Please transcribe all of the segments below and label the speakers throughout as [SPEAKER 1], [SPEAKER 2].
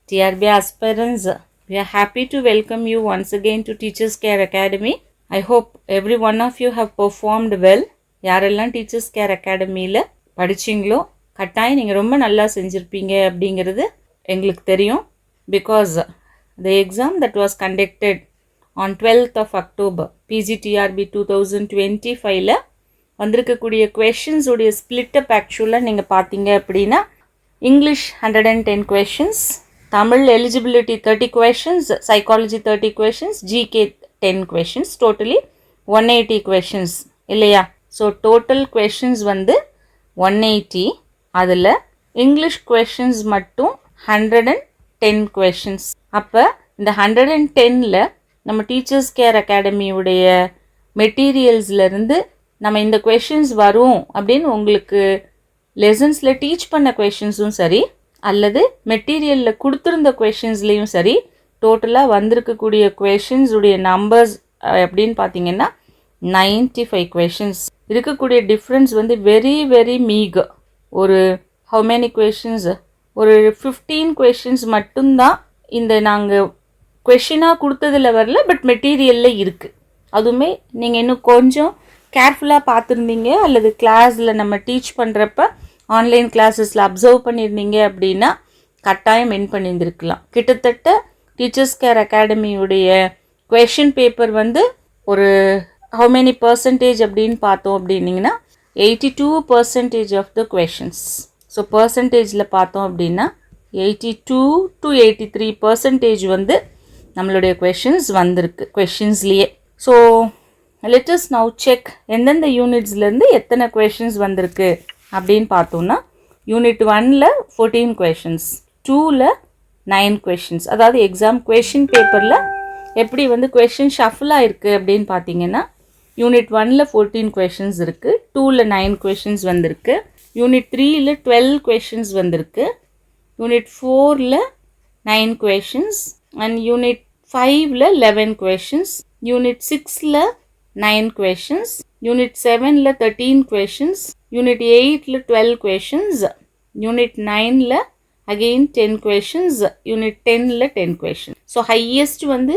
[SPEAKER 1] TRB aspirants, we are happy to welcome you once again to Teachers Care Academy. I hope every one of you have performed well. யாரெல்லாம் Teachers Care Academyல படிச்சிங்களோ கட்டாயம் நீங்கள் ரொம்ப நல்லா செஞ்சுருப்பீங்க அப்படிங்கிறது எங்களுக்கு தெரியும். Because the exam that was conducted on 12th of October, PG-TRB 2025ல வந்திருக்கக்கூடிய questions உடைய split up actually நீங்கள் பார்த்தீங்க அப்படின்னா English 110 questions, Tamil eligibility 30 questions, psychology 30 questions, GK 10 questions, totally 180 questions இல்லையா? So total questions வந்து 180, அதில் English questions மட்டும் 110 questions. அப்போ இந்த 110ல் நம்ம டீச்சர்ஸ் கேர் அகாடமியுடைய மெட்டீரியல்ஸ்லேருந்து நம்ம இந்த questions வரும் அப்படின்னு உங்களுக்கு லெசன்ஸில் டீச் பண்ண கொஷின்ஸும் சரி அல்லது மெட்டீரியலில் கொடுத்துருந்த கொஷின்ஸ்லேயும் சரி டோட்டலாக வந்திருக்கக்கூடிய கொஷின்ஸ் உடைய நம்பர்ஸ் அப்படின்னு பார்த்தீங்கன்னா 95 கொஷின்ஸ். இருக்கக்கூடிய டிஃப்ரென்ஸ் வந்து வெரி வெரி மீகர். ஒரு ஹவு மெனி கொஷின்ஸ், ஒரு 15 கொஷின்ஸ் மட்டும்தான் இந்த நாங்கள் கொஷினாக கொடுத்ததில் வரல, பட் மெட்டீரியலில் இருக்குது. அதுவுமே நீங்கள் இன்னும் கொஞ்சம் கேர்ஃபுல்லாக பார்த்துருந்தீங்க அல்லது கிளாஸில் நம்ம டீச் பண்ணுறப்ப ஆன்லைன் கிளாஸஸில் அப்சர்வ் பண்ணியிருந்தீங்க அப்படின்னா கட்டாயம் வின் பண்ணியிருந்துருக்கலாம். கிட்டத்தட்ட டீச்சர்ஸ் கேர் அகாடமியுடைய கொஷின் பேப்பர் வந்து ஒரு ஹவு மெனி பர்சன்டேஜ் அப்படின்னு பார்த்தோம் அப்படின்னிங்கன்னா 82% ஆஃப் த கொஷின்ஸ். ஸோ பர்சன்டேஜில் பார்த்தோம் அப்படின்னா 82 to 83% வந்து நம்மளுடைய கொஷின்ஸ் வந்திருக்கு கொஷின்ஸ்லேயே. So let us now check எந்தெந்த யூனிட்ஸ்லேருந்து எத்தனை கொஷின்ஸ் வந்திருக்கு அப்படின்னு பார்த்தோம்னா யூனிட் 1ல் 14 கொஷின்ஸ், 2ல் 9 கொஷின்ஸ். அதாவது எக்ஸாம் கொஷின் பேப்பரில் எப்படி வந்து கொஷின் ஷஃபிளாக இருக்குது அப்படின்னு பார்த்தீங்கன்னா யூனிட் 1ல் 14 கொஷின்ஸ் இருக்குது, 2ல் 9 கொஷின்ஸ் வந்திருக்கு, யூனிட் 3ல் 12 கொஷின்ஸ் வந்திருக்கு, யூனிட் 4ல் 9 கொஷின்ஸ் அண்ட் யூனிட் 5ல் 11 கொஷின்ஸ், யூனிட் 6ல் 9 questions, Unit 7ல 13 questions, Unit 8ல 12 questions, Unit 9ல again 10 questions, Unit 10ல 10 questions. So highest வந்து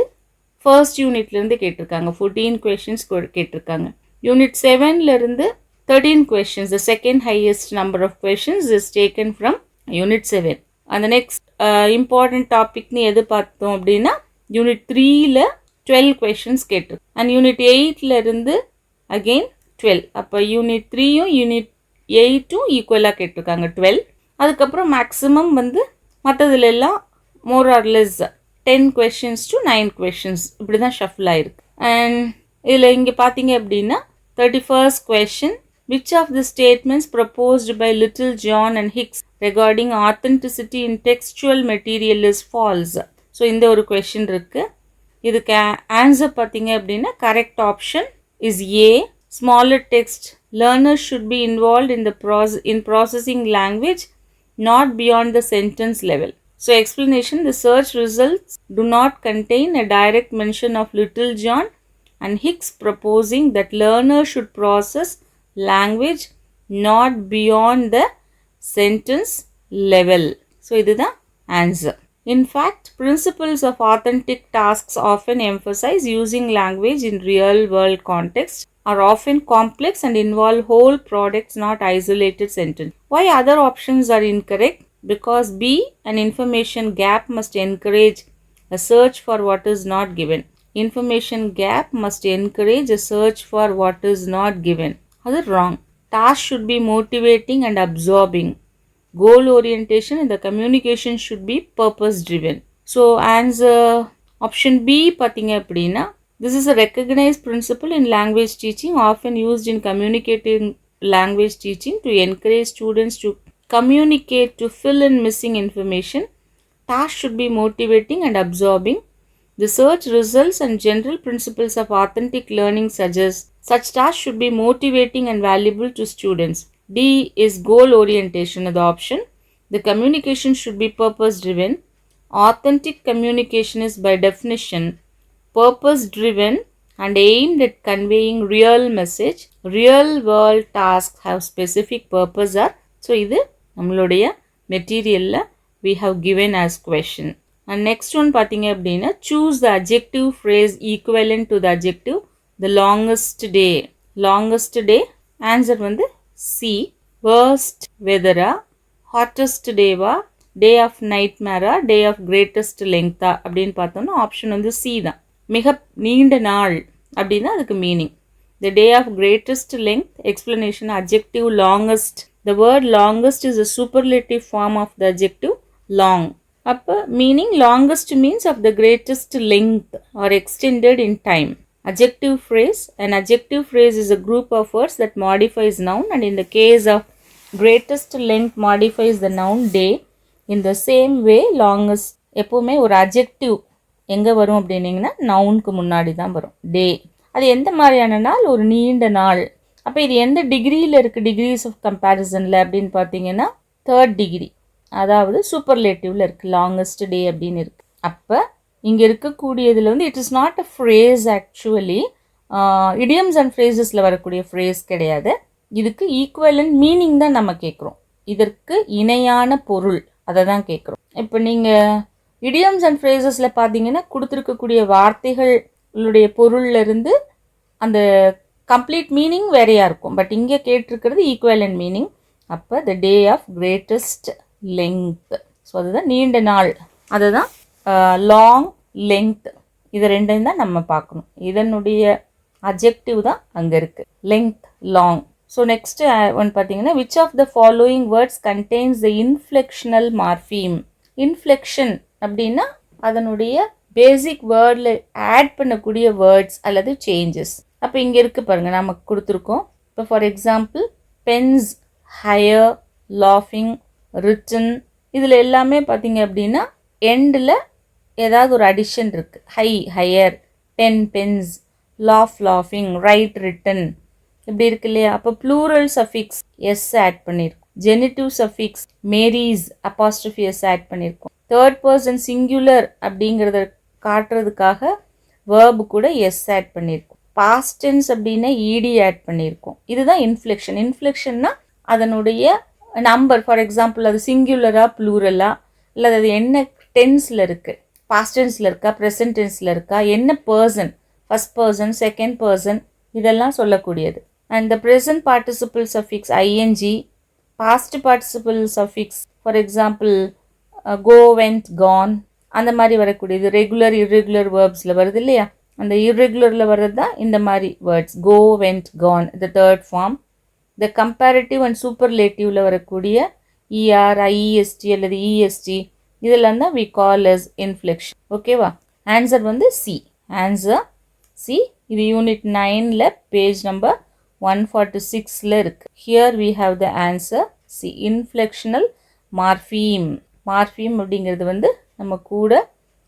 [SPEAKER 1] first unitல இருந்து கேட்டிருக்காங்க, 14 questions கேட்டிருக்காங்க. Unit 7ல இருந்து 13 questions, the second highest number of questions is taken from Unit 7. And the next important topic நீ எது பார்த்தோம் அப்படின்னா Unit 3ல 12 questions கேட்டு அண்ட் யூனிட் 8ல இருந்து அகெயின் 12. அப்போ யூனிட் 3யும் யூனிட் 8ம் ஈக்குவலாக கேட்டிருக்காங்க 12. அதுக்கப்புறம் மேக்ஸிமம் வந்து மற்றதுல எல்லாம் more or less 10 questions to 9 questions இப்படி தான் ஷஃபில் ஆயிருக்கு. அண்ட் இதில் இங்கே பார்த்தீங்க அப்படின்னா 31st question, which of the statements proposed by Little John and Hicks regarding authenticity in textual material is false? So இந்த ஒரு கொஷின் இருக்குது. இதுக்கு ஆன்சர் பார்த்தீங்க அப்படின்னா correct option is A. Smaller text learners should be involve in processing language not beyond the sentence level. So explanation, the search results do not contain a direct mention of Littlejohn and Hicks proposing that learner should process language not beyond the sentence level. So இதுதான் answer. In fact, principles of authentic tasks often emphasize using language in real-world context, are often complex and involve whole products, not isolated sentences. Why other options are incorrect? Because B, an information gap must encourage a search for what is not given. Information gap must encourage a search for what is not given. That's wrong. Task should be motivating and absorbing. Goal orientation and the communication should be purpose driven. So answer option B பார்த்தீங்க அப்படின்னா this is a recognized principle in language teaching, often used in communicating language teaching to encourage students to communicate to fill in missing information. Task should be motivating and absorbing. The search results and general principles of authentic learning suggest such tasks should be motivating and valuable to students. D is goal orientation of the option. The communication should be purpose driven. Authentic communication is by definition purpose driven and aimed at conveying real message. Real world tasks have specific purpose. So இது நம்மளுடைய மெட்டீரியலில் we have given as question. And next one பார்த்தீங்க அப்படின்னா choose the adjective phrase equivalent to the adjective the longest day. Longest day answer வந்து C. Worst வெதரா, hottest டேவா, day of night மேரா, day of greatest லெங்க்தா அப்படின்னு பார்த்தோம்னா option வந்து சி தான். மிக நீண்ட நாள் அப்படின்னா அதுக்கு meaning. The day of greatest length explanation adjective longest. The word longest is a superlative form of the adjective long. அப்போ meaning longest means of the greatest length or extended in time. Adjective phrase. An adjective phrase is a group of words that modifies noun, and in the case of greatest length modifies the noun day. In the same way longest எப்போவுமே ஒரு adjective எங்கே வரும் அப்படின்னீங்கன்னா நவுனுக்கு முன்னாடி தான் வரும். டே அது எந்த மாதிரியான நாள்? ஒரு நீண்ட நாள். அப்போ இது எந்த டிகிரியில் இருக்குது? டிகிரிஸ் ஆஃப் கம்பேரிசனில் அப்படின்னு பார்த்தீங்கன்னா 3rd டிகிரி, அதாவது சூப்பர்லேட்டிவில் இருக்குது. லாங்கஸ்ட் டே அப்படின்னு இருக்குது. அப்போ இங்கே இருக்கக்கூடியதில் வந்து it is not a phrase actually. Idioms and ஃப்ரேசஸில் வரக்கூடிய ஃப்ரேஸ் கிடையாது. இதுக்கு ஈக்குவலன்ட் மீனிங் தான் நம்ம கேட்குறோம். இதற்கு இணையான பொருள் அதை தான் கேட்குறோம். இப்போ நீங்கள் இடியம்ஸ் அண்ட் ஃப்ரேசஸில் பார்த்தீங்கன்னா கொடுத்துருக்கக்கூடிய வார்த்தைகளுடைய பொருள்லேருந்து அந்த கம்ப்ளீட் மீனிங் வேறையாக இருக்கும். பட் இங்கே கேட்டிருக்கிறது ஈக்குவலன்ட் மீனிங். அப்போ the day of greatest length. So அதுதான் நீண்ட நாள், அதுதான் லாங் லெங்த். இது ரெண்டையும் தான் நம்ம பார்க்கணும். இதனுடைய அட்ஜெக்டிவ் தான் அங்கே இருக்குது, length, long. So next one பார்த்தீங்கன்னா which of the following words contains the inflectional morpheme. Inflection அப்படின்னா அதனுடைய பேசிக் வேர்டில் ஆட் பண்ணக்கூடிய வேர்ட்ஸ் அல்லது சேஞ்சஸ். அப்போ இங்கே இருக்குது பாருங்கள், நமக்கு கொடுத்துருக்கோம். இப்போ ஃபார் எக்ஸாம்பிள் பென்ஸ், ஹையர், லாஃபிங், ரிட்டன், இதில் எல்லாமே பார்த்தீங்க அப்படின்னா எண்டில் ஏதாவது ஒரு அடிஷன் இருக்குது. High, higher, pen, pens, laugh, லாஃபிங், ரைட், ரிட்டன், இப்படி இருக்கு இல்லையா? அப்போ ப்ளூரல் சஃபிக்ஸ் எஸ் ஆட் பண்ணியிருக்கோம். Genitive suffix Mary's apostrophe S add பண்ணியிருக்கோம். 3rd person சிங்குலர் அப்படிங்கிறத காட்டுறதுக்காக வேர்பு கூட எஸ் ஆட் பண்ணியிருக்கோம். பாஸ்ட் டென்ஸ் அப்படின்னா இடி ஆட் பண்ணியிருக்கோம். இதுதான் இன்ஃப்ளெக்ஷன். இன்ஃப்ளெக்ஷன்னா அதனுடைய நம்பர், ஃபார் எக்ஸாம்பிள் அது சிங்குலரா ப்ளூரலா, இல்லை அது என்ன டென்ஸில் இருக்குது, பாஸ்ட் டென்ஸில் இருக்கா, ப்ரெசன்ட் டென்ஸில் இருக்கா, என்ன person, first person, second person, இதெல்லாம் சொல்லக்கூடியது. And the present participle suffix ING, past participle suffix for example go, went, gone, அந்த மாதிரி வரக்கூடியது. ரெகுலர் இர்ரெகுலர் வேர்ப்ஸில் வருது இல்லையா? அந்த இர்ரெகுலரில் வர்றது தான் இந்த மாதிரி words. Go, went, gone, the 3rd form. The comparative and சூப்பர்லேட்டிவில் வரக்கூடிய இஆர், ஐஇஎஸ்டி அல்லது இஎஸ்டி, இதெல்லாம் தான் வி கால் அஸ் இன்ஃப்ளெக்ஷன். ஓகேவா? ஆன்சர் வந்து சி. Answer C. இது யூனிட் 9ல் பேஜ் நம்பர் 146ல் இருக்குது. Here we have the answer C. Inflectional morpheme. Morpheme அப்படிங்கிறது வந்து நம்ம கூட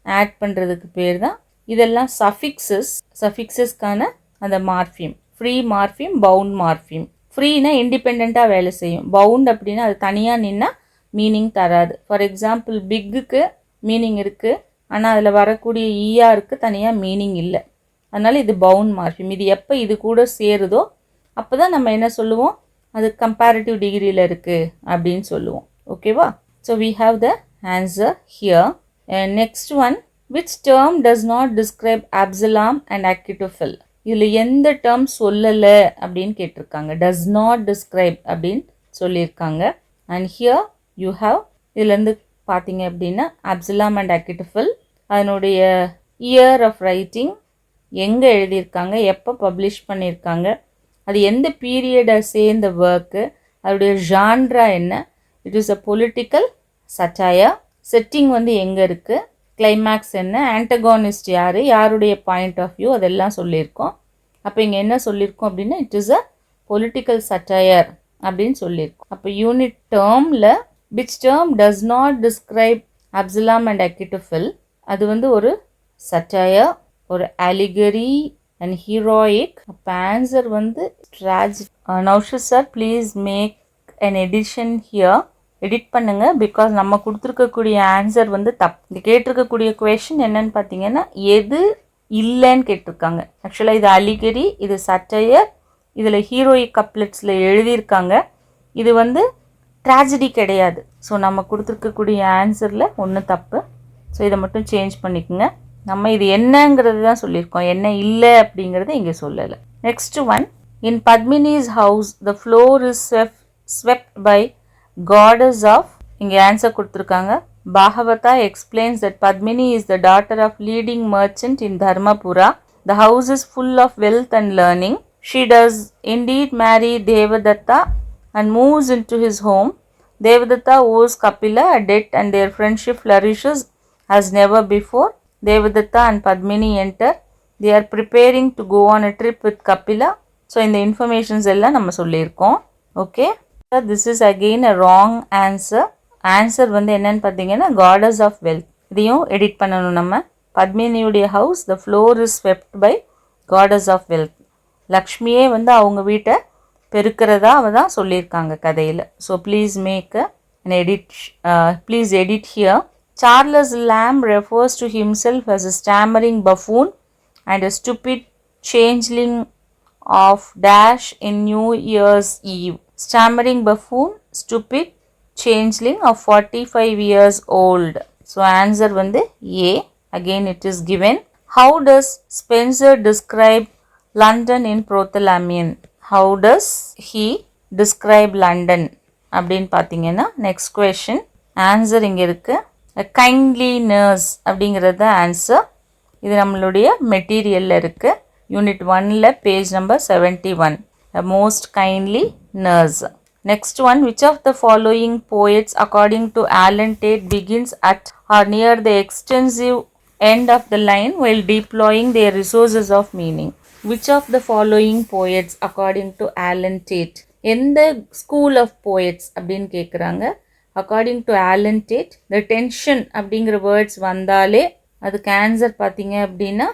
[SPEAKER 1] ஆட் பண்ணுறதுக்கு பேர் தான். இதெல்லாம் சஃபிக்ஸஸ், சஃபிக்ஸஸ்க்கான அந்த மார்ஃபீம். Free மார்ஃபீம், bound மார்ஃபீம். ஃப்ரீனா இண்டிபெண்ட்டாக வேலை செய்யும். பவுண்ட் அப்படின்னா அது தனியாக நின்னா மீனிங் தராது. ஃபார் எக்ஸாம்பிள் பிக்குக்கு மீனிங் இருக்குது, ஆனால் அதில் வரக்கூடிய ஈஆருக்கு தனியாக மீனிங் இல்லை. அதனால் இது பவுண்ட் மார்ஃபிம். இது எப்போ இது கூட சேருதோ அப்போ தான் நம்ம என்ன சொல்லுவோம், அது கம்பேரிட்டிவ் டிகிரியில் இருக்குது அப்படின்னு சொல்லுவோம். ஓகேவா? So we have the answer here. Next one, which term does not describe Absalom and Achitophel. இதில் எந்த டேர்ம் சொல்லலை அப்படின்னு கேட்டிருக்காங்க. டஸ் நாட் டிஸ்கிரைப் அப்படின்னு சொல்லியிருக்காங்க. அண்ட் ஹியர் யூ ஹாவ், இதுலேருந்து பார்த்தீங்க அப்படின்னா அப்சலாம் அண்ட் அக்யூட்டோஃபில், அதனுடைய இயர் ஆஃப் ரைட்டிங், எங்கே எழுதியிருக்காங்க, எப்போ பப்ளிஷ் பண்ணியிருக்காங்க, அது எந்த பீரியடை சேர்ந்த ஒர்க்கு, அதோடைய ஜான்ரா என்ன, it is a political satire, setting வந்து எங்கே இருக்குது, கிளைமேக்ஸ் என்ன, ஆன்டகானிஸ்ட் யார், யாருடைய பாயிண்ட் ஆஃப் வியூ, அதெல்லாம் சொல்லியிருக்கோம். அப்போ இங்கே என்ன சொல்லியிருக்கோம் அப்படின்னா it is a political satire அப்படின்னு சொல்லியிருக்கோம். அப்போ யூனிட் டேர்மில் which term does not describe Absalom and Achitophel, அது வந்து ஒரு சட்டாயர், ஒரு அலிகரி அண்ட் ஹீரோயிக். அப்போ ஆன்சர் வந்து tragedy. Naushad sir please make an edition here. Edit பண்ணுங்க, பிகாஸ் நம்ம கொடுத்துருக்கக்கூடிய ஆன்சர் வந்து தப்பு. இது கேட்டிருக்கக்கூடிய கொஷின் என்னன்னு பார்த்தீங்கன்னா எது இல்லைன்னு கேட்டிருக்காங்க. ஆக்சுவலாக இது அலிகரி, இது சட்டையர், இதில் ஹீரோயிக் கப்லெட்ஸில் எழுதியிருக்காங்க. இது வந்து ட்ராஜடி கிடையாது. ஸோ நம்ம கொடுத்துருக்கக்கூடிய ஆன்சரில் ஒன்று தப்பு. ஸோ இதை மட்டும் சேஞ்ச் பண்ணிக்கோங்க. நம்ம இது என்னங்கிறது தான் சொல்லியிருக்கோம், என்ன இல்லை அப்படிங்கிறத இங்கே சொல்லலை. Next one, in Padmini's house the floor is swept by goddess of, இங்கே ஆன்சர் கொடுத்துருக்காங்க. Bhagavata explains that Padmini is the daughter of leading merchant in Dharmapura. The house is full of wealth and learning. She does indeed marry Devadatta and moves into his home. Devadatta owes Kapila a debt and their friendship flourishes as never before. Devadatta and Padmini enter. They are preparing to go on a trip with Kapila. So இந்த informations எல்லாம் நம்ம சொல்லியிருக்கோம். Okay, this is again a wrong answer. Answer வந்து என்னன்னு பார்த்தீங்கன்னா goddess of wealth. இதையும் edit பண்ணணும் நம்ம. பத்மினியுடைய house the floor is swept by goddess of wealth. லக்ஷ்மியே வந்து அவங்க வீட்டை பெருக்கிறதா அவ தான் சொல்லியிருக்காங்க கதையில். So please make an edit, please edit here. Charles Lamb refers to himself as a stammering buffoon and a stupid changeling of dash in New Year's Eve. Stammering buffoon, stupid changeling of 45 years old. So answer வந்து A. Again it is given. How does Spenser describe London in Prothalamian? How does he describe London அப்படின்னு பார்த்தீங்கன்னா next question. Answer இங்கே இருக்கு. A kindly nurse அப்படிங்கிறது answer. இது நம்மளுடைய மெட்டீரியலில் இருக்கு. யூனிட் 1ல page number 71. A most kindly nurse. Next one, which of the following poets according to Alan Tate begins at or near the extensive end of the line while deploying their resources of meaning? Which of the following poets according to Alan Tate? எந்த school of poets அப்படின்னு கேட்குறாங்க. According to Alan Tate the tension அப்படிங்கிற words வந்தாலே அதுக்கு answer பார்த்தீங்க அப்படின்னா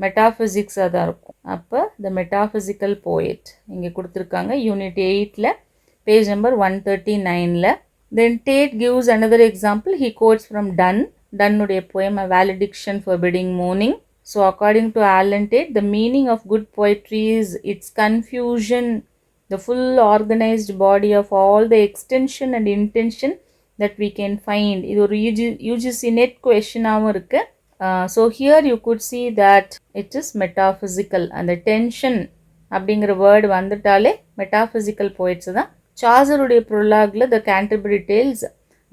[SPEAKER 1] மெட்டாஃபிசிக்ஸாக தான் இருக்கும். அப்போ த மெட்டாஃபிசிக்கல் போயட் இங்கே கொடுத்துருக்காங்க யூனிட் 8ல் page number 139ல. Then Tate gives another example. He quotes from Donne. Donne's poem A Valediction Forbidding Mourning. So according to Alan Tate, the meaning of good poetry is its confusion, the full organized body of all the extension and intention that we can find. இது ஒரு UGC net questionாகவும் இருக்கு. So here you could see that it is metaphysical. அந்த tension அப்படிங்கிற word வந்துட்டாலே metaphysical poets தான். சாசருடைய ப்ரொலாக்ல the Canterbury Tales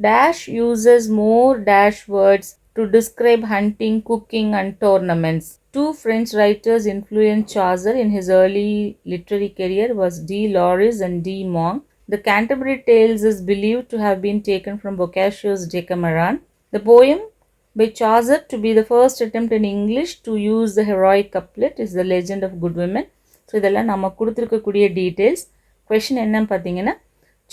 [SPEAKER 1] dash uses more dash words to describe hunting, cooking and tournaments. Two French writers influenced Chaucer in his early literary career was D. Loris and D. Monk. The Canterbury Tales is believed to have been taken from Boccaccio's Decameron. The poem by Chaucer to be the first attempt in English to use the heroic couplet is The Legend of Good Women. So இதெல்லாம் நம்ம கொடுத்துருக்கக்கூடிய details. Question என்னன்னு பார்த்தீங்கன்னா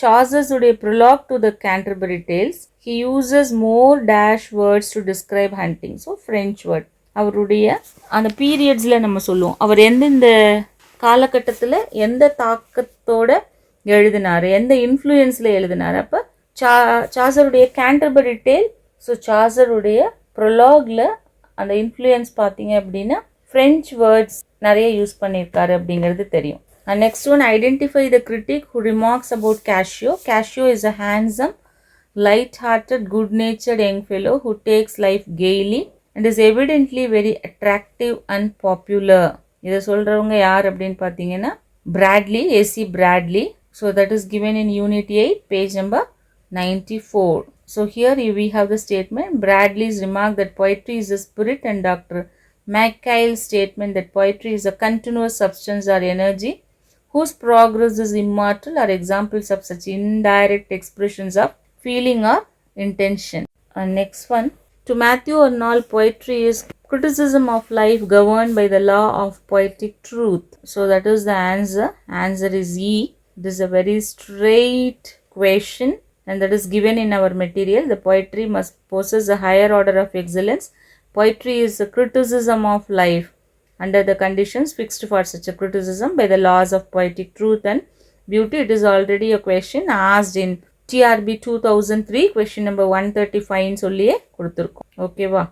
[SPEAKER 1] Chaucer's prologue to the Canterbury Tales, he uses more dash words to describe hunting. So French word. அவருடைய அந்த பீரியட்ஸில் நம்ம சொல்லுவோம் அவர் எந்தெந்த காலகட்டத்தில் எந்த தாக்கத்தோட எழுதினார், எந்த இன்ஃப்ளூயன்ஸில் எழுதினார். அப்போ சாசருடைய கேண்டர்பரி டேல், ஸோ சாசருடைய ப்ரொலாகில் அந்த இன்ஃப்ளூயன்ஸ் பார்த்தீங்க அப்படின்னா ஃப்ரெஞ்ச் வேர்ட்ஸ் நிறைய யூஸ் பண்ணியிருக்காரு அப்படிங்கிறது தெரியும். And next one, identify the critic who remarks about Cassio. Cassio is a handsome, light-hearted, good-natured young fellow who takes life gaily and is evidently very attractive and popular. இதை சொல்கிறவங்க யார் அப்படின்னு பார்த்தீங்கன்னா Bradley, A.C. Bradley. So that is given in Unit 8, page number 94. So here we have the statement. Bradley's remark that poetry is a spirit and Dr. Mackail's statement that poetry is a continuous substance or energy whose progress is immortal are examples of such indirect expressions of feeling or intention. And next one, to Matthew Arnold, poetry is criticism of life governed by the law of poetic truth. So that is the answer. Answer is E. It is a very straight question and that is given in our material. The poetry must possess a higher order of excellence. Poetry is a criticism of life under the conditions fixed for such a criticism by the laws of poetic truth and beauty. It is already a question asked in TRB 2003, question number 135 சொல்லியே கொடுத்துருக்கோம். ஓகேவா?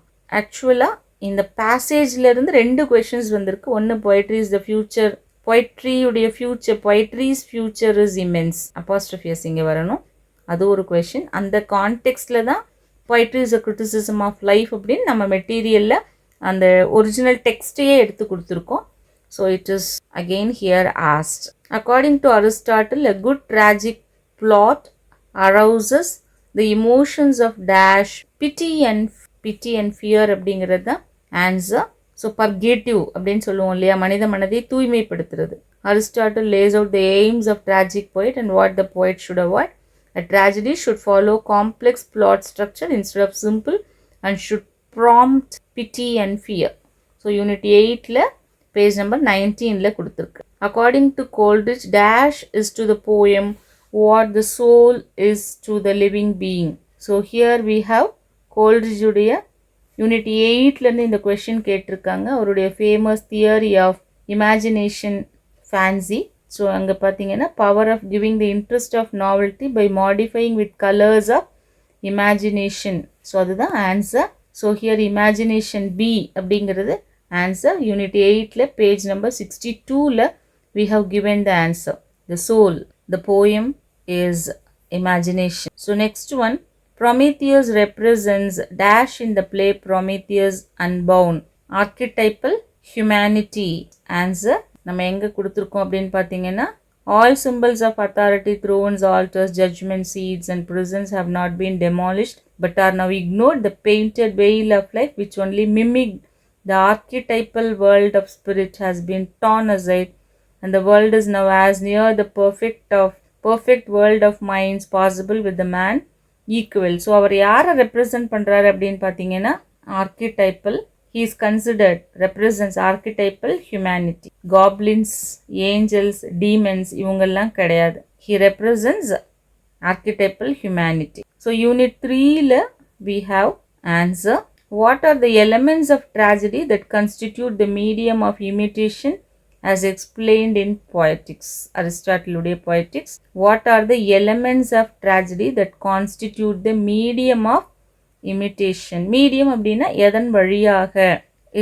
[SPEAKER 1] ஆக்சுவலாக இந்த பேசேஜ்லேருந்து 2 questions வந்திருக்கு. ஒன்று poetry is the future, poetryயுடைய future, poetry's future is immense, apostrophe இங்கே வரணும். அது ஒரு கொஷின். அந்த கான்டெக்ஸ்டில் தான் poetry is a criticism of life அப்படின்னு நம்ம மெட்டீரியலில் அந்த ஒரிஜினல் டெக்ஸ்டையே எடுத்து கொடுத்துருக்கோம். So it is again here asked. According to Aristotle, a good tragic plot arouses the emotions of dash pity and fear அப்படிங்கிறது தான் ஆன்சர். ஸோ பர்கேட்டிவ் அப்படின்னு சொல்லுவோம் இல்லையா, மனித மனதை தூய்மைப்படுத்துறது. Aristotle lays out the aims of tragic poet and what the poet should avoid. A tragedy should follow complex plot structure instead of simple and should prompt pity and fear. So unit 8ல page number 19ல கொடுத்துருக்கு. According to Coleridge, dash is to the poem what the soul is to the living being. So here we have Coleridge உடைய unit 8லேருந்து இந்த question கேட்டிருக்காங்க. அவருடைய famous theory of imagination fancy. So அங்கே பார்த்தீங்கன்னா power of giving the interest of novelty by modifying with colours of imagination. So அதுதான் answer. So here imagination B அப்படிங்கிறது answer. Unit 8ல பேஜ் நம்பர் 62ல we have given the answer. The soul, the poem is imagination. So next one, Prometheus represents dash in the play Prometheus Unbound. Archetypal humanity. Answer நம்ம எங்கே கொடுத்துருக்கோம் அப்படின்னு பார்த்தீங்கன்னா, all symbols of authority, thrones, altars, judgment seats and prisons have not been demolished but are now ignored. The painted veil of life which only mimicked the archetypal world of spirit has been torn aside and the world is now as near the perfect world of minds possible with the man equal. So அவர் யாரை represent பண்ணுறாரு அப்படின்னு பார்த்தீங்கன்னா, ஆர்கிடைப்பல். he is considered represents archetypal humanity. goblins, angels, demons இவங்கெல்லாம் கிடையாது. he represents archetypal humanity. So unit 3ல we have answer. What are the elements of tragedy that constitute the medium of imitation as explained in poetics? Aristotle உடைய poetics. What are the elements of tragedy that constitute the medium of imitation? medium அப்படின்னா எதன் வழியாக?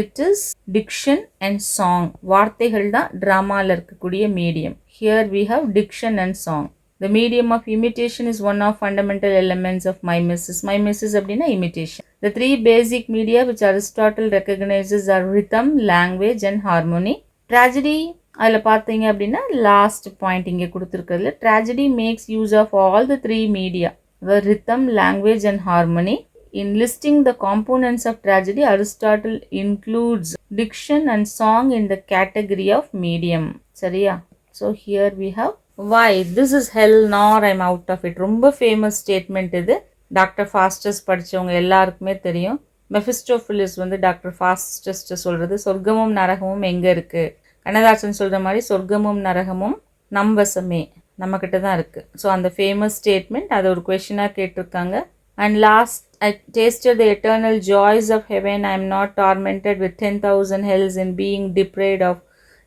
[SPEAKER 1] it is diction and song. வார்த்தைகள் தான் டிராமாவில் இருக்கக்கூடிய medium. here we have diction and song. The medium of imitation is one of fundamental elements of mimesis. mimesis அப்படின்னா imitation. The three basic media which Aristotle recognizes are rhythm, language and harmony. Tragedy அதில் பார்த்தீங்க அப்படின்னா last point இங்கே கொடுத்துருக்கிறதுல tragedy makes use of all the three media, the rhythm, language and harmony. In listing the components of tragedy, Aristotle includes diction and song in the category of medium. சரியா? So here we have why this is hell nor I'm out of it. ரொம்ப famous statement இது. Doctor Faustus படித்தவங்க எல்லாருக்குமே தெரியும். மெஃபிஸ்டோஃபிலிஸ் வந்து doctor fastest சொல்கிறது, சொர்க்கமும் நரகமும் எங்கே இருக்குது? கண்ணதாசன் சொல்கிற மாதிரி சொர்க்கமும் நரகமும் நம்பசமே நம்மக்கிட்ட தான் இருக்குது. ஸோ அந்த ஃபேமஸ் ஸ்டேட்மெண்ட் அதை ஒரு கொஷினாக கேட்டிருக்காங்க. And last, I tasted the eternal joys of heaven. I am not tormented with 10,000 hells in being deprived of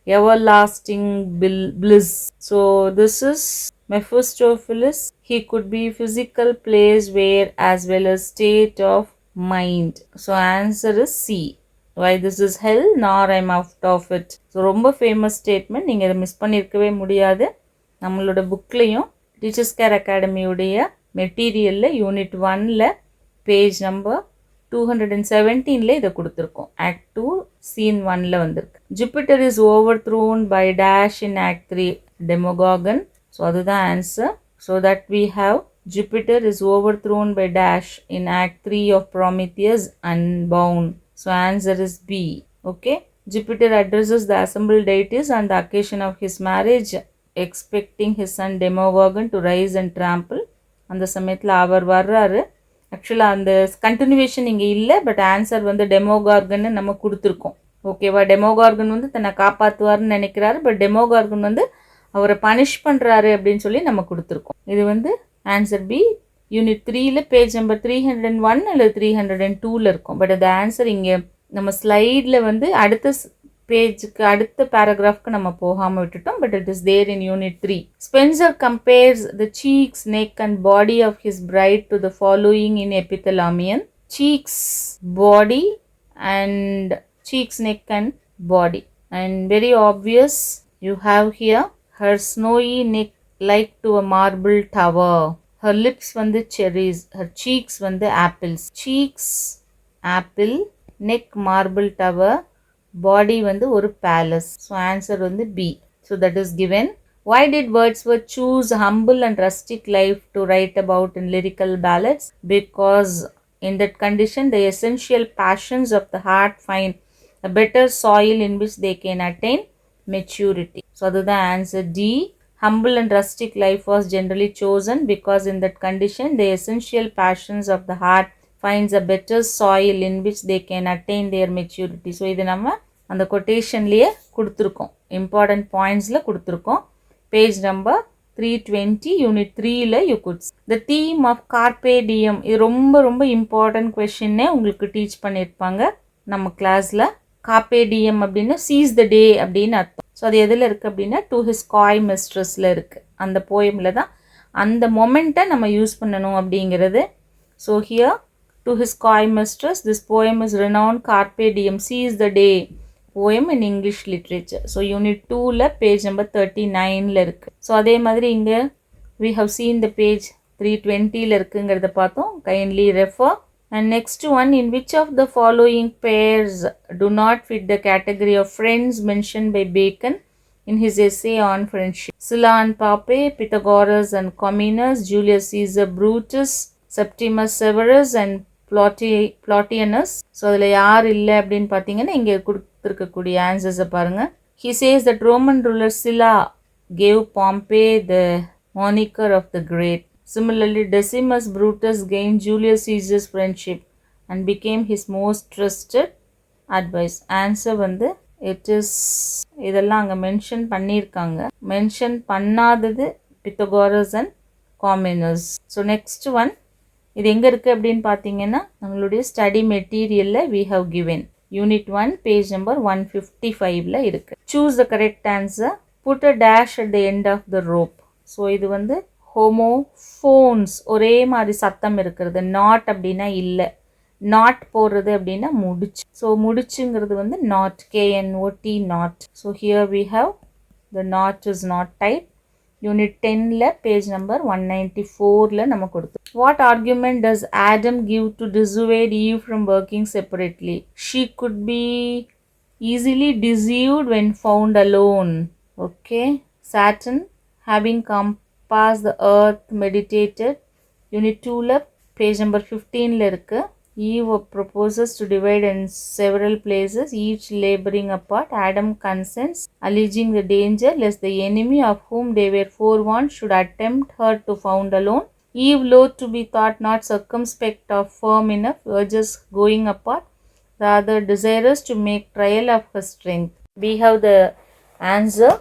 [SPEAKER 1] everlasting bliss. So this is Mephistopheles. He could be physical place where as well as state of mind. So answer is C. Why this is hell nor I'm out of it. So ரொம்ப famous statement. நீங்கள் இதை miss பண்ணியிருக்கவே முடியாது. நம்மளோட புக்லேயும் teachers care அகாடமியுடைய மெட்டீரியலில் unit 1ல page number 217ல இதை கொடுத்துருக்கோம். ஆக்ட் 2 சீன் 1ல வந்திருக்கு. Jupiter is overthrown by dash in act 3 Demogorgon. So அதுதான் answer. So that we have Jupiter is overthrown by dash in act 3 of Prometheus Unbound. So answer is B. Okay. Jupiter addresses the assembled deities on the occasion of his marriage, expecting his son Demogorgon to rise and trample. அந்த சமயத்தில் அவர் வர்றாரு. ஆக்சுவலாக அந்த continuation இங்கே இல்லை, but answer வந்து டெமோகார்கன்னு நம்ம கொடுத்துருக்கோம். ஓகேவா? டெமோகார்கன் வந்து தன்னை காப்பாற்றுவார்னு நினைக்கிறாரு, பட் டெமோகார்கன் வந்து அவரை பனிஷ் பண்ணுறாரு அப்படின்னு சொல்லி நம்ம கொடுத்துருக்கோம். இது வந்து ஆன்சர் பி. யூனிட் 3ல பேஜ் நம்பர் 301 இல்லை 302ல இருக்கும். பட் அது ஆன்சர் இங்கே நம்ம ஸ்லைடில் வந்து அடுத்த பேஜுக்கு அடுத்த பேராகிராஃப்க்கு நம்ம போகாமல் விட்டுட்டோம். But it is there in unit 3. Spenser compares the cheeks, neck and body of his bride to the following in Epithalamion. Cheeks, body and cheeks, neck and body. And very obvious, you have here her snowy neck like to a marble tower, her lips வந்து cherries, her cheeks வந்து apples. Cheeks apple, neck marble tower, body வந்து ஒரு palace. So answer வந்து B. So that is given. Why did Wordsworth choose humble and rustic life to write about in lyrical ballads? Because in that condition the essential passions of the heart find a better soil in which they can attain maturity. So that the answer D. Humble and rustic life was generally chosen because in that condition the essential passions of the heart finds a better soil in which they can attain their maturity. So இது நம்ம அந்த quotationலயே கொடுத்திருக்கோம், important pointsல கொடுத்திருக்கோம். Page number 320 unit 3ல you could see. The theme of carpe diem இது ரொம்ப ரொம்ப important questionனே உங்களுக்கு teach பண்ணியிருப்பாங்க நம்ம கிளாஸ்ல. carpe diem அப்படின்னா seize the day அப்படின்னு அர்த்தம். ஸோ அது எதில் இருக்குது அப்படின்னா to his coy mistressல இருக்குது. அந்த போயமில் தான் அந்த மொமெண்ட்டை நம்ம யூஸ் பண்ணணும் அப்படிங்கிறது. So here to his coy mistress, this poem is renowned carpe diem, seize the day poem in English literature. So unit 2ல page number 39ல இருக்கு. ஸோ அதே மாதிரி இங்கே we have seen the page 320ல இருக்குங்கிறத பார்த்தோம். kindly refer. And next one, in which of the following pairs do not fit the category of friends mentioned by Bacon in his essay on friendship? Scylla and Pompey, Pythagoras and Comines, Julius Caesar Brutus, Septimus Severus and Plotinus. So அதில் யார் இல்லை அப்படின்னு பார்த்தீங்கன்னா இங்கே கொடுத்துருக்கக்கூடிய ஆன்சர்ஸை பாருங்கள். He says that Roman ruler Scylla gave Pompey the moniker of the Great. Similarly, Decimus Brutus gained Julius Caesar's friendship and became his most trusted advice. Answer வந்து it is இதெல்லாம் அங்கே மென்ஷன் பண்ணியிருக்காங்க. மென்ஷன் பண்ணாதது Pythagoras and Comines. So next one இது எங்கே இருக்குது அப்படின்னு பார்த்தீங்கன்னா நம்மளுடைய ஸ்டடி மெட்டீரியலில் we have given. Unit 1 page number 155ல இருக்குது. Choose the correct answer. Put a dash at the end of the rope. So இது வந்து ஹோமோஃபோன்ஸ், ஒரே மாதிரி சத்தம் இருக்கிறது. நாட் அப்படின்னா இல்லை, நாட் போடுறது அப்படின்னா முடிச்சு. ஸோ முடிச்சுங்கிறது வந்து knot, KNOT knot. So here we have the knot is not type. Unit 10ல பேஜ் நம்பர் 194ல நம்ம கொடுத்தோம். What argument does Adam give to dissuade Eve from working separately? She could be easily deceived when found alone. Okay. Saturn having compassed the earth meditated. Unit 2ல page number 15ல இருக்கு. Eve proposes to divide in several places, each laboring apart. Adam consents, alleging the danger lest the enemy of whom they were forewarned should attempt her to found alone. Eve, loath to be thought not circumspect or firm enough, urges going apart, rather desirous to make trial of her strength. We have the answer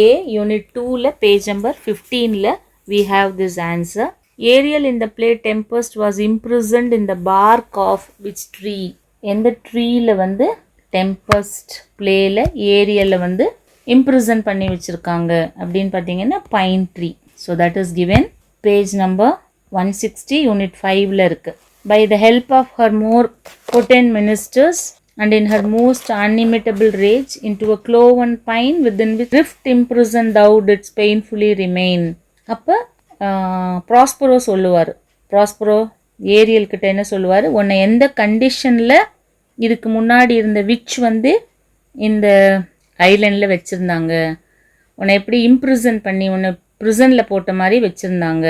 [SPEAKER 1] A. Unit 2ல page number 15ல we have this answer. Ariel in the play Tempest was imprisoned in the bark of which tree? எந்த ட்ரீல வந்து tempest பிளேல ஏரியல்ல வந்து imprison பண்ணி வச்சிருக்காங்க அப்படின்னு பார்த்தீங்கன்னா pine tree. So that is given page number 160 unit 5ல இருக்கு. By the help of her more potent ministers and in her most unimitable rage, into a cloven pine within which rift imprisoned thou didst painfully remain. அப்போ Prospero சொல்லுவார். Prospero Ariel கிட்ட என்ன சொல்லுவார், உன்னை எந்த கண்டிஷனில் இதுக்கு முன்னாடி இருந்த விச் வந்து இந்த ஐலண்டில் வச்சுருந்தாங்க, உன்னை எப்படி இம்ப்ரிசன் பண்ணி உன்னை ப்ரிசனில் போட்ட மாதிரி வச்சுருந்தாங்க,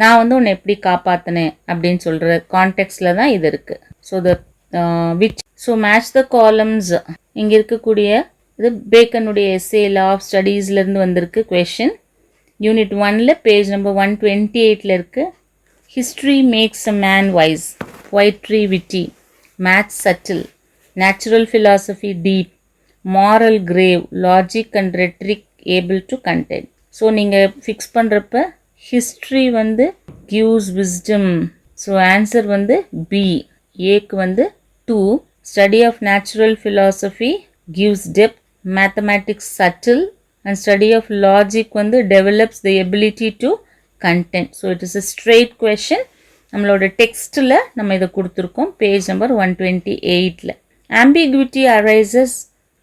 [SPEAKER 1] நான் வந்து உன்னை எப்படி காப்பாற்றினேன் அப்படின்னு சொல்கிற கான்டெக்ஸ்டில் தான் இது இருக்குது. So the which so match the columns இங்கே இருக்கக்கூடிய இது பேக்கனுடைய எஸ்ஏ லா ஆஃப் ஸ்டடீஸ்லேருந்து வந்திருக்கு கொஷின். யூனிட் 1ல பேஜ் நம்பர் 128ல இருக்கு. History makes a man wise, poetry witty, maths subtle, natural philosophy deep, moral grave, logic and rhetoric able to contend. So நீங்கள் ஃபிக்ஸ் பண்ணுறப்ப ஹிஸ்ட்ரி வந்து gives wisdom. ஸோ ஆன்சர் வந்து B. ஏக்கு வந்து 2. Study of natural philosophy gives depth, mathematics subtle, and study of logic வந்து develops the ability to contend. So it is a straight question. நம்மளோட டெக்ஸ்ட்டில் நம்ம இதை கொடுத்துருக்கோம் பேஜ் நம்பர் 128ல. Ambiguity arises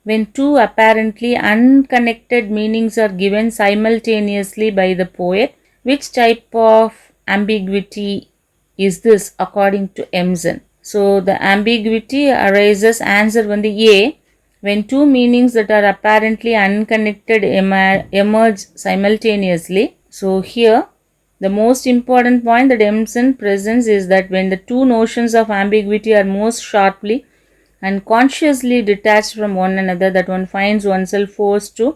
[SPEAKER 1] when two apparently unconnected meanings are given simultaneously by the poet. Which type of ambiguity is this according to Emerson? So the ambiguity arises, answer வந்து A, when two meanings that are apparently unconnected emerge simultaneously. So here the most important point that Emerson presents is that when the two notions of ambiguity are most sharply and consciously detached from one another, that one finds oneself forced to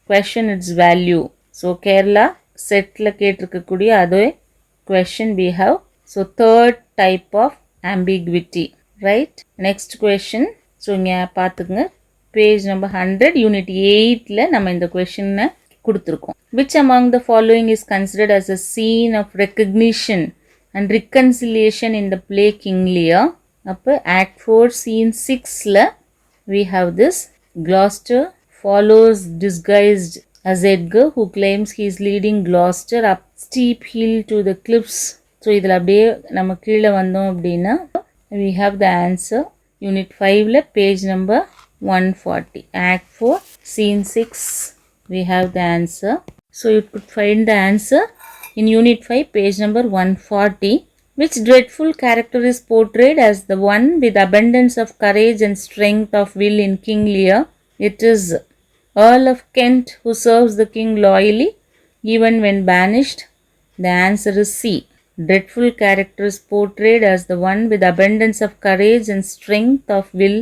[SPEAKER 1] question its value. So Kerala setla ketirukkudiya adhe question we have. So third type of ambiguity, right? Next question. So inga paathunga, page number 100, unit 8 la nama indha question kuduthirukkom. Which among the following is considered as a scene of recognition and reconciliation in the play King Lear? Appo act 4 scene 6 la we have this. Gloucester follows disguised as Edgar, who claims he is leading Gloucester up steep hill to the cliffs. So idhula அப்படியே நம்ம கீழே வந்தோம் அப்படின்னா we have the answer. Unit 5 la page number 140, act 4 scene 6 we have the answer. So you could find the answer in unit 5 page number 140. Which dreadful character is portrayed as the one with abundance of courage and strength of will in King Lear? It is Earl of Kent, who serves the king loyally even when banished. The answer is C. Dreadful character is portrayed as the one with abundance of courage and strength of will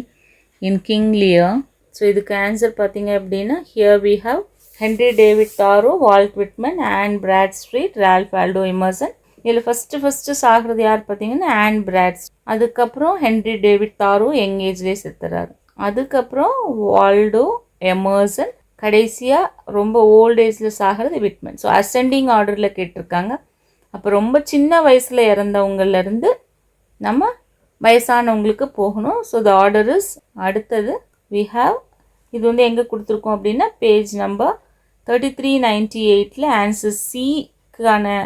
[SPEAKER 1] in King Lear. So idhukku answer pathinga appadina, here we have Henry David Thoreau, Walt Whitman, Anne Bradstreet, Ralph Waldo Emerson. இதில் first சாகிறது யார் பார்த்தீங்கன்னா on பிராட்ஸ்ட்ரீட். அதுக்கப்புறம் Henry David தாரோ young ஏஜ்லேயே செத்துறாரு. அதுக்கப்புறம் Waldo Emerson, கடைசியாக ரொம்ப volt ஏஜில் சாகிறது விட்மன். ஸோ அசெண்டிங் ஆர்டரில் கேட்டிருக்காங்க. அப்போ ரொம்ப சின்ன வயசில் இறந்தவங்கலேருந்து நம்ம வயசானவங்களுக்கு போகணும். ஸோ த ஆர்டர் இஸ் அடுத்தது வி ஹாவ், இது வந்து எங்கே கொடுத்துருக்கோம் அப்படின்னா பேஜ் நம்பர் 3398 ஆன்சர் சிக்கான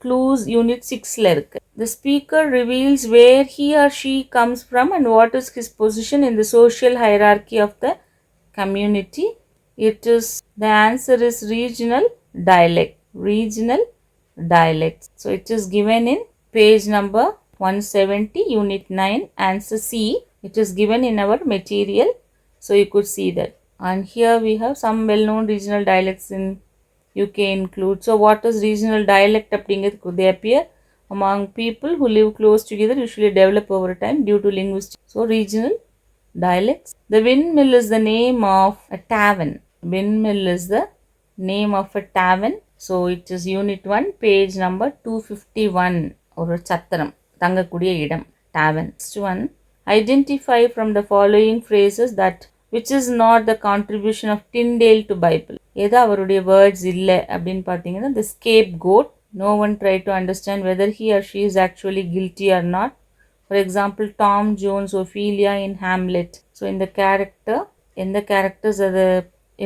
[SPEAKER 1] clues unit 6 la irukku. The speaker reveals where he or she comes from and what is his position in the social hierarchy of the community. It is, the answer is regional dialect. Regional dialects. So it is given in page number 170 unit 9, answer C. It is given in our material, so you could see that. And here we have some well known regional dialects in UK include. So what is regional dialect அப்படிங்கிறது, they appear among people who live close together, usually develop over time due to linguistic. So regional dialects. The windmill is the name of a tavern. Windmill is the name of a tavern. So it is unit 1 page number 251. ஒரு சத்திரம், தங்கக்கூடிய இடம், tavern. Next one, identify from the following phrases that which is not the contribution of Tyndale to Bible. எது அவருடைய words இல்லை அப்படின்னு பார்த்தீங்கன்னா, the scapegoat, no one tried to understand whether he or she is actually guilty or not. For example, Tom Jones, Ophelia in Hamlet. So இந்த character, எந்த characters அதை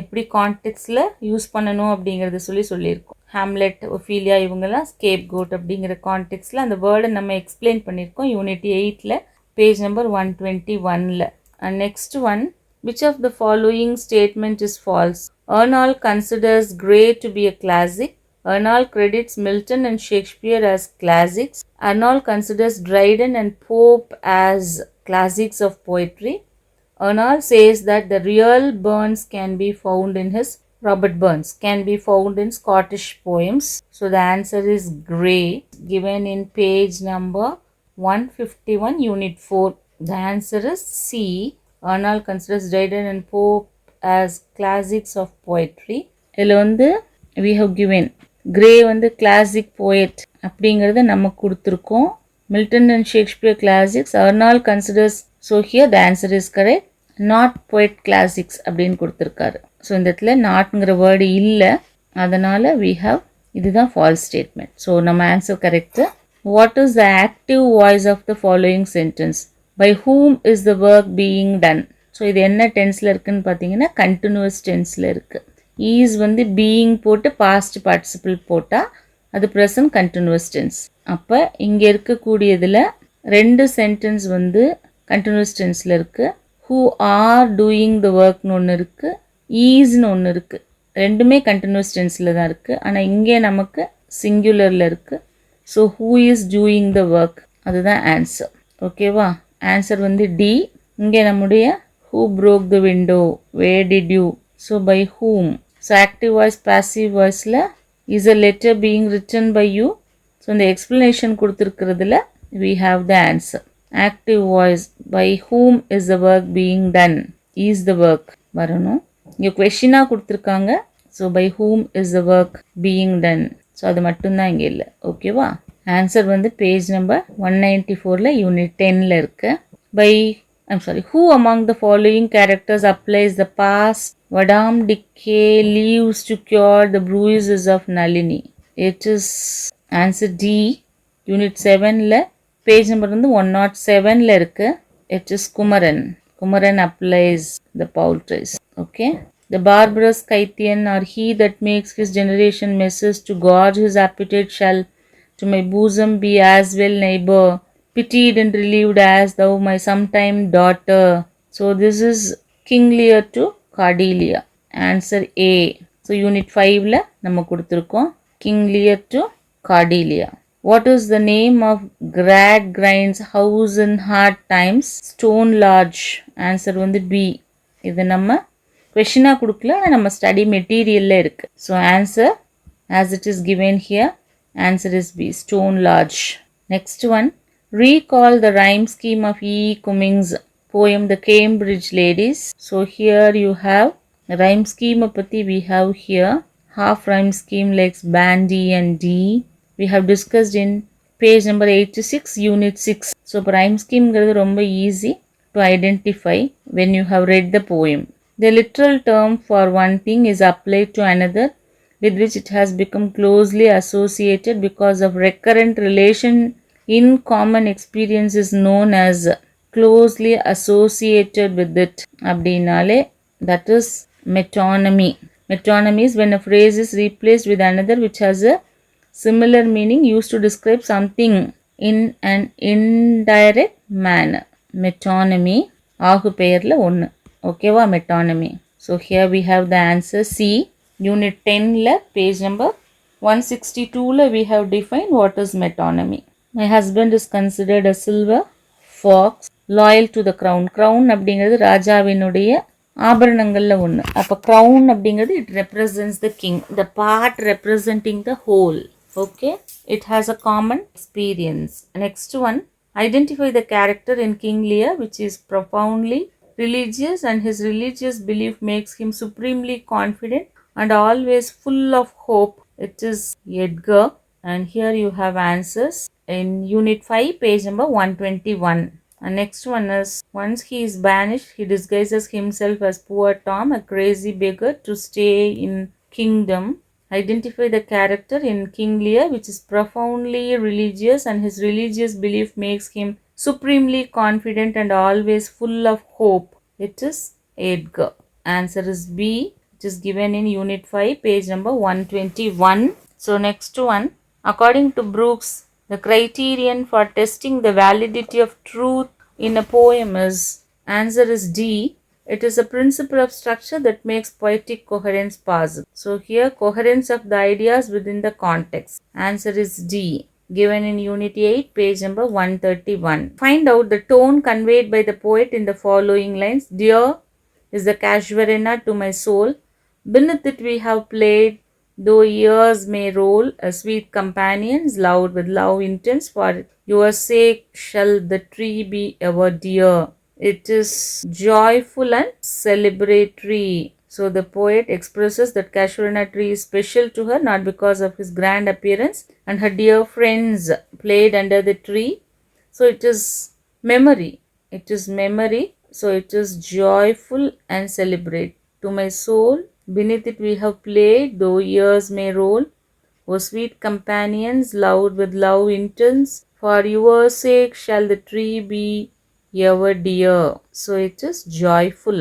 [SPEAKER 1] எப்படி கான்டெக்ட்ஸில் use பண்ணணும் அப்படிங்கிறத சொல்லியிருக்கோம். ஹாம்லெட், ஒஃபீலியா இவங்கெல்லாம் ஸ்கேப்கோட் அப்படிங்கிற கான்டெக்ட்ஸில் அந்த வேர்டை நம்ம எக்ஸ்பிளைன் பண்ணியிருக்கோம் unit 8 page number 121. And next one, which of the following statement is false? Arnold considers Gray to be a classic. Arnold credits Milton and Shakespeare as classics. Arnold considers Dryden and Pope as classics of poetry. Arnold says that the real Burns can be found in his, Robert Burns can be found in Scottish poems. So the answer is Gray, given in page number 151 unit 4. The answer is C. Arnold considers Dryden and Pope as classics of poetry. இதில் வந்து we have given Gray வந்து classic poet அப்படிங்கிறத நம்ம கொடுத்துருக்கோம். Milton and Shakespeare classics. Arnold considers, so here the answer is correct, not poet classics அப்படின்னு கொடுத்துருக்காரு. So இந்த இடத்துல நாட்ங்கிற வேர்டு இல்லை, அதனால் we have, இதுதான் false statement. ஸோ நம்ம answer correct. What is the active voice of the following sentence? By whom is the work being done? So இது என்ன டென்ஸில் இருக்குதுன்னு பார்த்தீங்கன்னா கண்டினியூஸ் டென்ஸில் இருக்குது. ஈஸ் வந்து பீயிங் போட்டு பாஸ்ட் பார்ட்டிசிபிள் போட்டால் அது ப்ரெசன்ட் கண்டினியூஸ் டென்ஸ். அப்போ இங்கே இருக்கக்கூடியதில் 2 சென்டென்ஸ் வந்து கண்டினியூஸ் டென்ஸில் இருக்குது. ஹூ ஆர் டூயிங் த ஒர்க்னு ஒன்று இருக்குது, ஈஸ்னு ஒன்று இருக்குது. ரெண்டுமே கண்டினியூஸ் டென்ஸில் தான் இருக்குது. ஆனால் இங்கே நமக்கு சிங்குலரில் இருக்குது. So who is doing the work? அதுதான் ஆன்சர். ஓகேவா? ஆன்சர் வந்து டி. இங்கே நம்முடைய who broke the window, where did you, so by whom. So active voice passive voiceல is a letter being written by you. So இந்த explanation கொடுத்திருக்கிறதுல we have the answer. Active voice, by whom is the work being done, is the work வரணும். இங்கே கொஸ்டினா கொடுத்துருக்காங்க. So by whom is the work being done. So அது மட்டும்தான் இங்கே இல்லை. ஓகேவா? ஆன்சர் வந்து பேஜ் நம்பர் 194 யூனிட் 10 இருக்கு. By who among the following characters applies the past vadam decay leaves to cure the bruises of Nalini? It is answer D. Unit 7 page number வந்து 107 இருக்கு. It is Kumaran. Kumaran applies the poultice. Okay. The barbarous Scythian, or he that makes his generation messes to gorge his appetite, shall to my bosom be as well neighbor, pitied and relieved as thou my sometime daughter. So this is King Lear to Cordelia. Answer A. So unit 5 நம்ம கொடுத்திருக்கோம் King Lear to Cordelia. What is the name of Gradgrind's house in hard times? Stone Lodge. Answer வந்து B. இது நம்ம கொஷினா கொடுக்கல, நம்ம study மெட்டீரியல்ல இருக்கு. So answer as it is given here, answer is B, stone large. Next one, recall the rhyme scheme of E Cummings poem The Cambridge Ladies. So here you have rhyme scheme பத்தி we have here half rhyme scheme like bandy and D. We have discussed in page number 86 unit 6. So rhyme scheme ரொம்ப easy to identify when you have read the poem. The literal term for one thing is applied to another with which it has become closely associated because of recurrent relation in common experience is known as closely associated with it. Abdinale, that is metonymy. Metonymy is when a phrase is replaced with another which has a similar meaning used to describe something in an indirect manner. Metonymy ஆகு பெயர்ல ஒன்று. ஓகேவா? Metonymy. So here we have the answer C. Unit 10 page number 162 we have defined what is metonymy. My husband is considered a silver fox loyal to the crown. crown அப்படிங்கிறது ராஜாவினுடைய ஆபரணங்கள்ல ஒன்று. அப்போ crown அப்படிங்கிறது it represents the king, the part representing the whole. Okay, it has a common experience. Next one, identify the character in King Lear which is profoundly religious and his religious belief makes him supremely confident and always full of hope. It is Edgar. And here you have answers in unit 5 page number 121. And next one is, once he is banished he disguises himself as poor Tom, a crazy beggar, to stay in kingdom. Identify the character in King Lear which is profoundly religious and his religious belief makes him supremely confident and always full of hope. It is Edgar. Answer is B. It is given in unit 5 page number 121. So next one, according to Brooks, the criterion for testing the validity of truth in a poem is, answer is D. It is a principle of structure that makes poetic coherence possible. So here coherence of the ideas within the context. Answer is D. Given in unit 8 page number 131. Find out the tone conveyed by the poet in the following lines. Dear is the casuarina to my soul, beneath it we have played, though years may roll, a sweet companions loud with love intense, for your sake shall the tree be ever dear. It is joyful and celebratory. So the poet expresses that casuarina tree is special to her not because of his grand appearance and her dear friends played under the tree. So it is memory. It is memory. So it is joyful and celebrate. To my soul, beneath it we have played, though years may roll. O sweet companions, loud with love intense, for your sake shall the tree be ever dear. So it is joyful,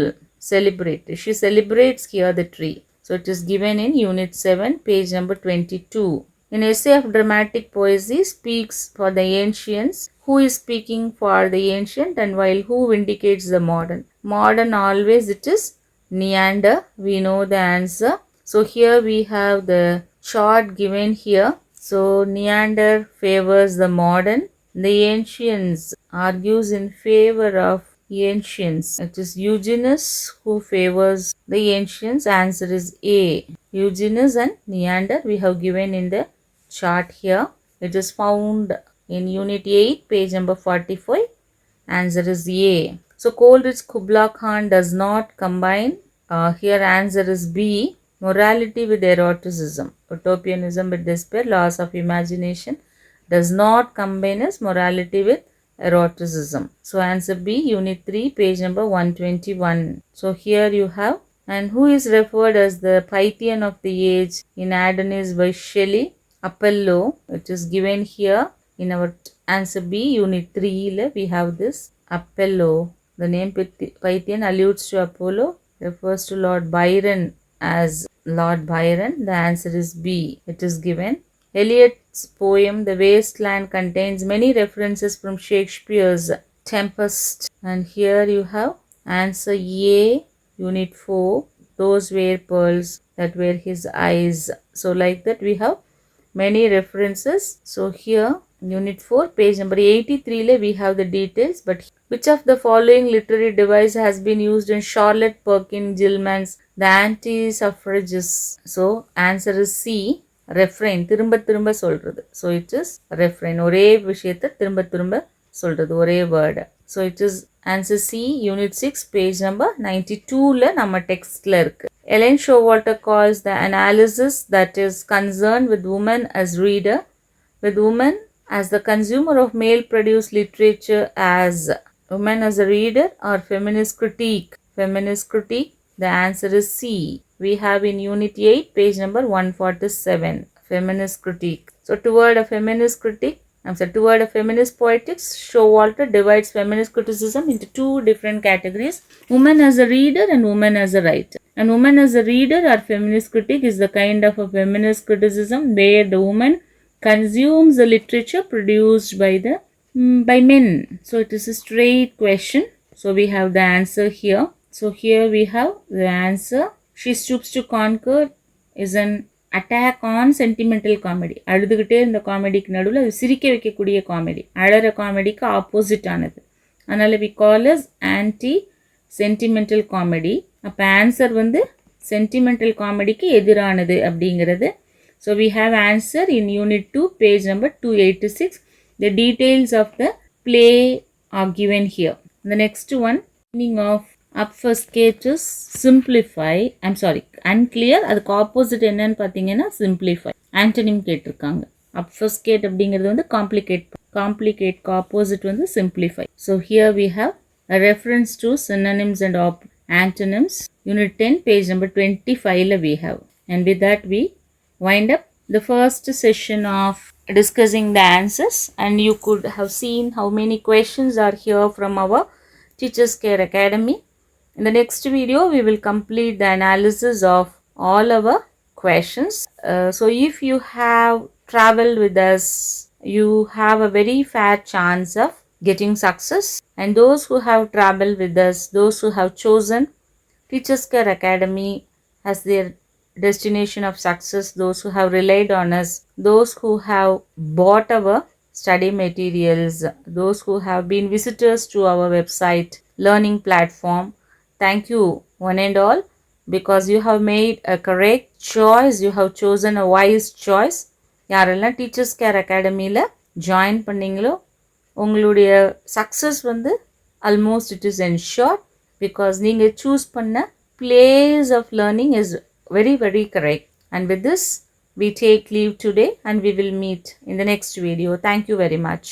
[SPEAKER 1] celebrate. She celebrates here the tree. So it is given in unit 7 page number 22. An essay of dramatic poesy speaks for the ancients. Who is speaking for the ancient and while who vindicates the modern? Modern always it is Neander. We know the answer. So here we have the chart given here. So Neander favors the modern. The ancients argues in favor of ancients. It is Eugenus who favors the ancients. Answer is A. Eugenus and Neander we have given in the chart here. It is found in unit 8 page number 45. Answer is A. So Coleridge Kubla Khan does not combine. Here answer is B. Morality with eroticism. Utopianism with despair. Loss of imagination does not combine as morality with eroticism. So answer B, unit 3, page number 121. So here you have, and who is referred as the Pythian of the age in Adonais by Shelley? Apollo. It is given here in our answer B, unit 3. We have this Apollo. The name Pythian alludes to Apollo, refers to Lord Byron as Lord Byron. The answer is B. It is given. Eliot's poem The Waste Land contains many references from Shakespeare's Tempest. And here you have answer A, unit 4. Those were pearls that were his eyes. So like that we have many references. So here unit 4 page number 83 we have the details. But which of the following literary device has been used in Charlotte Perkins Gilman's The Anti-Suffragists? So answer is C, refrain. திரும்ப திரும்ப சொல்றது. So it is refrain. ஒரே விஷயத்தை திரும்ப திரும்ப சொல்றது, ஒரே word. So it is answer C, unit 6 page number 92 நம்ம டெக்ஸ்ட்ல இருக்கு. Eliot and Showalter calls the analysis that is concerned with women as reader, with women as the consumer of male-produced literature as women as a reader, or feminist critique. Feminist critique. The answer is C. We have in unit 8 page number 147. Feminist critique. So toward a feminist critique, toward a feminist poetics, Showalter divides feminist criticism into two different categories: woman as a reader and woman as a writer. And woman as a reader or feminist critique is the kind of a feminist criticism where the woman consumes the literature produced by men. So it is a straight question. So we have the answer here. So here we have the answer. She Stoops to Conquer is an attack on sentimental comedy. அழுதுகிட்டே இந்த காமெடிக்கு நடுவில் அது சிரிக்க வைக்கக்கூடிய comedy, அழற காமெடிக்கு opposite ஆனது. அதனால் we call as anti sentimental comedy. அப்போ ஆன்சர் வந்து sentimental காமெடிக்கு எதிரானது அப்படிங்கிறது. So we have answer in unit 2 page number 286. The details of the play are given here. The next one, meaning of obfuscate is simplify. Unclear. அதுக்கு opposite என்னன்னு பார்த்தீங்கன்னா simplify. Antonym கேட்டிருக்காங்க. Obfuscate அப்படிங்கிறது வந்து complicate opposite வந்து simplify. So here we have a reference to synonyms and antonyms. Unit 10 page number 25 we have. And with that we wind up the first session of discussing the answers, and you could have seen how many questions are here from our Teachers Care Academy. In the next video we will complete the analysis of all our questions. So if you have traveled with us, you have a very fair chance of getting success, and those who have traveled with us, those who have chosen Teachers Care Academy as their destination of success, those who have relied on us, those who have bought our study materials, those who have been visitors to our website, learning platform, thank you one and all, because you have made a correct choice. You have chosen a wise choice. யாரெல்லாம் Teachers Care Academyல join பண்ணீங்களோ உங்களுடைய success வந்து almost it is ensured, because நீங்கள் choose பண்ண place of learning is very, very correct. And with this, we take leave today, and we will meet in the next video. Thank you very much.